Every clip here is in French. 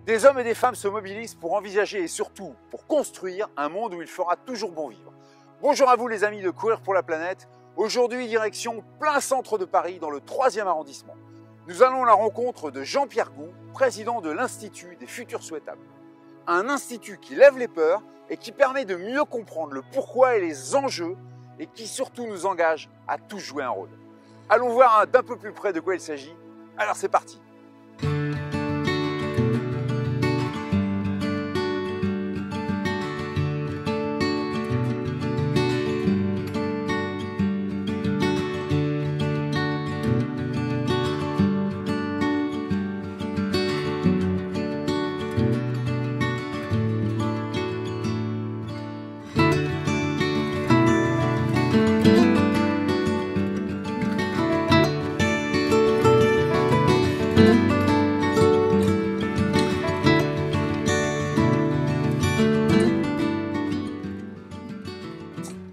Des hommes et des femmes se mobilisent pour envisager et surtout pour construire un monde où il fera toujours bon vivre. Bonjour à vous les amis de Courir pour la planète. Aujourd'hui, direction plein centre de Paris, dans le 3e arrondissement. Nous allons à la rencontre de Jean-Pierre Gou, président de l'Institut des Futurs Souhaitables. Un institut qui lève les peurs et qui permet de mieux comprendre le pourquoi et les enjeux et qui surtout nous engage à tous jouer un rôle. Allons voir d'un peu plus près de quoi il s'agit. Alors c'est parti.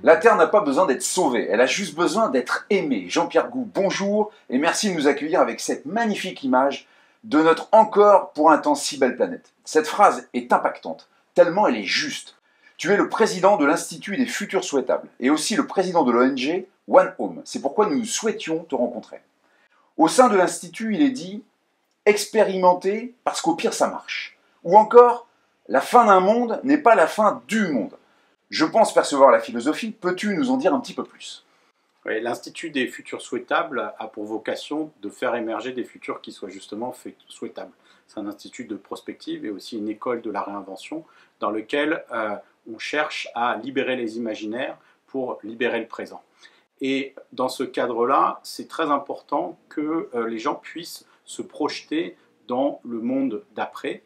La Terre n'a pas besoin d'être sauvée, elle a juste besoin d'être aimée. Jean-Pierre Gou, bonjour et merci de nous accueillir avec cette magnifique image de notre encore pour un temps si belle planète. Cette phrase est impactante, tellement elle est juste. Tu es le président de l'Institut des Futurs Souhaitables et aussi le président de l'ONG One Home. C'est pourquoi nous souhaitions te rencontrer. Au sein de l'Institut, il est dit « expérimenter parce qu'au pire ça marche ». Ou encore « la fin d'un monde n'est pas la fin du monde ». Je pense percevoir la philosophie. Peux-tu nous en dire un petit peu plus? Oui, l'Institut des Futurs Souhaitables a pour vocation de faire émerger des futurs qui soient justement souhaitables. C'est un institut de prospective et aussi une école de la réinvention dans lequel on cherche à libérer les imaginaires pour libérer le présent. Et dans ce cadre-là, c'est très important que les gens puissent se projeter dans le monde d'après.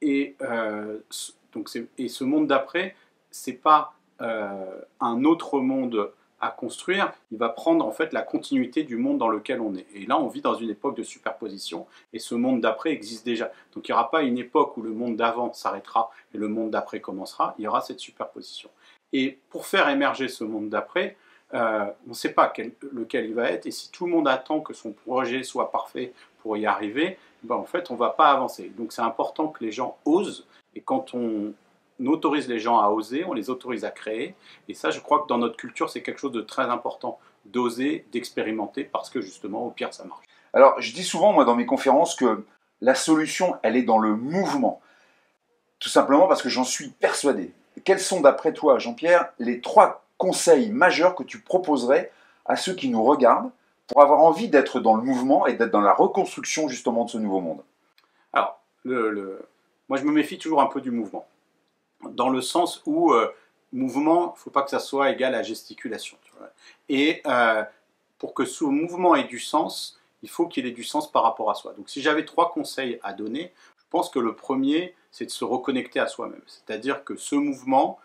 Et ce monde d'après, c'est pas un autre monde à construire, il va prendre en fait la continuité du monde dans lequel on est. Et là, on vit dans une époque de superposition, et ce monde d'après existe déjà. Donc il n'y aura pas une époque où le monde d'avant s'arrêtera et le monde d'après commencera, il y aura cette superposition. Et pour faire émerger ce monde d'après, on ne sait pas lequel il va être, et si tout le monde attend que son projet soit parfait pour y arriver, ben en fait, on ne va pas avancer. Donc c'est important que les gens osent, et quand on autorise les gens à oser, on les autorise à créer. Et ça, je crois que dans notre culture, c'est quelque chose de très important, d'oser, d'expérimenter, parce que justement, au pire, ça marche. Alors, je dis souvent, moi, dans mes conférences, que la solution, elle est dans le mouvement. Tout simplement parce que j'en suis persuadé. Quels sont, d'après toi, Jean-Pierre, les 3 conseils majeurs que tu proposerais à ceux qui nous regardent pour avoir envie d'être dans le mouvement et d'être dans la reconstruction, justement, de ce nouveau monde? Alors, moi, je me méfie toujours un peu du mouvement. Dans le sens où mouvement, il ne faut pas que ça soit égal à gesticulation. Tu vois. Et pour que ce mouvement ait du sens, il faut qu'il ait du sens par rapport à soi. Donc si j'avais 3 conseils à donner, je pense que le premier, c'est de se reconnecter à soi-même. C'est-à-dire que ce mouvement,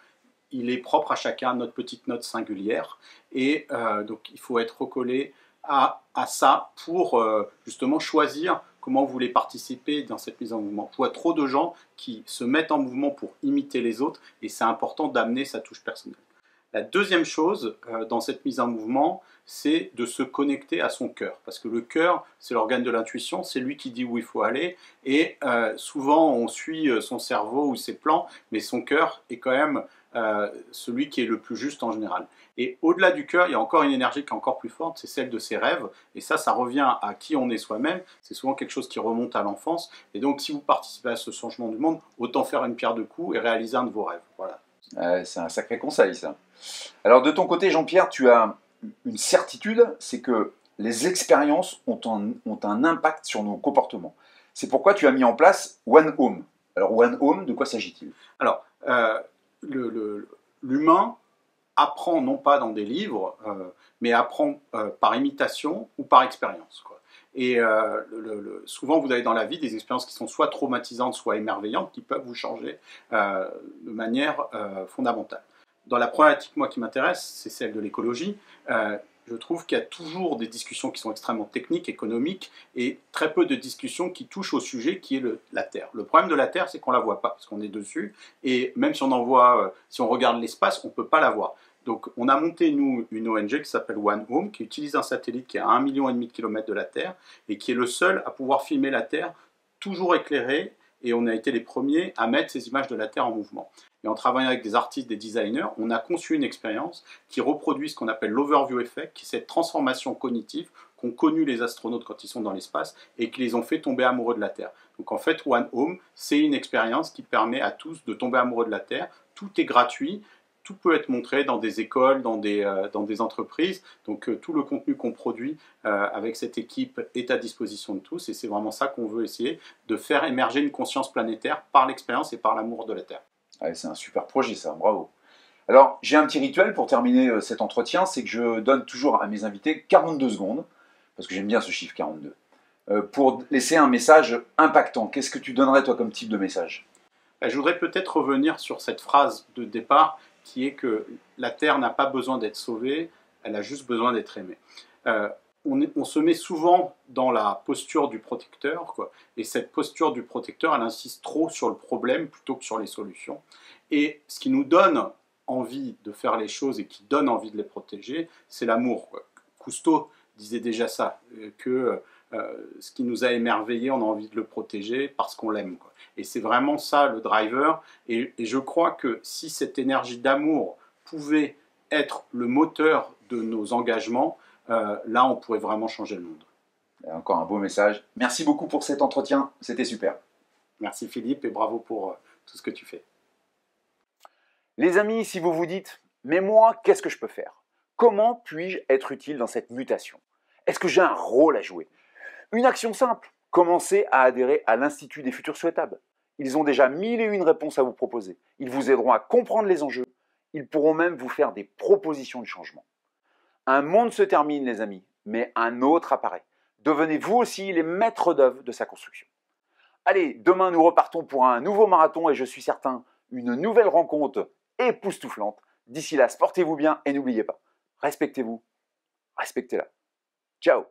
il est propre à chacun, notre petite note singulière. Et donc il faut être recollé à ça pour justement choisir comment vous voulez participer dans cette mise en mouvement. Je vois trop de gens qui se mettent en mouvement pour imiter les autres et c'est important d'amener sa touche personnelle. La deuxième chose dans cette mise en mouvement, c'est de se connecter à son cœur. Parce que le cœur, c'est l'organe de l'intuition, c'est lui qui dit où il faut aller. Et souvent, on suit son cerveau ou ses plans, mais son cœur est quand même celui qui est le plus juste en général. Et au-delà du cœur, il y a encore une énergie qui est encore plus forte, c'est celle de ses rêves. Et ça revient à qui on est soi-même. C'est souvent quelque chose qui remonte à l'enfance. Et donc, si vous participez à ce changement du monde, autant faire une pierre deux coups et réaliser un de vos rêves. Voilà. C'est un sacré conseil, ça. Alors, de ton côté, Jean-Pierre, tu as une certitude, c'est que les expériences ont un impact sur nos comportements. C'est pourquoi tu as mis en place One Home. Alors, One Home, de quoi s'agit-il? Alors, l'humain apprend non pas dans des livres, mais apprend par imitation ou par expérience, quoi. Et souvent, vous avez dans la vie des expériences qui sont soit traumatisantes, soit émerveillantes, qui peuvent vous changer de manière fondamentale. Dans la problématique, moi, qui m'intéresse, c'est celle de l'écologie. Je trouve qu'il y a toujours des discussions qui sont extrêmement techniques, économiques, et très peu de discussions qui touchent au sujet qui est la Terre. Le problème de la Terre, c'est qu'on ne la voit pas, parce qu'on est dessus, et même si on en voit, si on regarde l'espace, on ne peut pas la voir. Donc on a monté, nous, une ONG qui s'appelle One Home, qui utilise un satellite qui est à 1,5 million de kilomètres de la Terre, et qui est le seul à pouvoir filmer la Terre, toujours éclairée, et on a été les premiers à mettre ces images de la Terre en mouvement. Et en travaillant avec des artistes, des designers, on a conçu une expérience qui reproduit ce qu'on appelle l'overview effect, qui est cette transformation cognitive qu'ont connue les astronautes quand ils sont dans l'espace et qui les ont fait tomber amoureux de la Terre. Donc en fait, One Home, c'est une expérience qui permet à tous de tomber amoureux de la Terre. Tout est gratuit. Tout peut être montré dans des écoles, dans des entreprises. Donc tout le contenu qu'on produit avec cette équipe est à disposition de tous. Et c'est vraiment ça qu'on veut essayer, de faire émerger une conscience planétaire par l'expérience et par l'amour de la Terre. Ouais, c'est un super projet ça, bravo. Alors j'ai un petit rituel pour terminer cet entretien, c'est que je donne toujours à mes invités 42 secondes, parce que j'aime bien ce chiffre 42, pour laisser un message impactant. Qu'est-ce que tu donnerais toi comme type de message ? Je voudrais peut-être revenir sur cette phrase de départ qui est que la Terre n'a pas besoin d'être sauvée, elle a juste besoin d'être aimée. On se met souvent dans la posture du protecteur, quoi, et cette posture du protecteur, elle insiste trop sur le problème plutôt que sur les solutions. Et ce qui nous donne envie de faire les choses et qui donne envie de les protéger, c'est l'amour, quoi. Cousteau disait déjà ça, que ce qui nous a émerveillés, on a envie de le protéger parce qu'on l'aime, quoi. Et c'est vraiment ça le driver. Et je crois que si cette énergie d'amour pouvait être le moteur de nos engagements, là, on pourrait vraiment changer le monde. Encore un beau message. Merci beaucoup pour cet entretien, c'était super. Merci Philippe et bravo pour tout ce que tu fais. Les amis, si vous vous dites « Mais moi, qu'est-ce que je peux faire ? Comment puis-je être utile dans cette mutation ? Est-ce que j'ai un rôle à jouer ?» Une action simple, commencez à adhérer à l'Institut des futurs souhaitables. Ils ont déjà 1001 réponses à vous proposer. Ils vous aideront à comprendre les enjeux. Ils pourront même vous faire des propositions de changement. Un monde se termine, les amis, mais un autre apparaît. Devenez vous aussi les maîtres d'œuvre de sa construction. Allez, demain nous repartons pour un nouveau marathon et je suis certain, une nouvelle rencontre époustouflante. D'ici là, portez-vous bien et n'oubliez pas, respectez-vous, respectez-la. Ciao!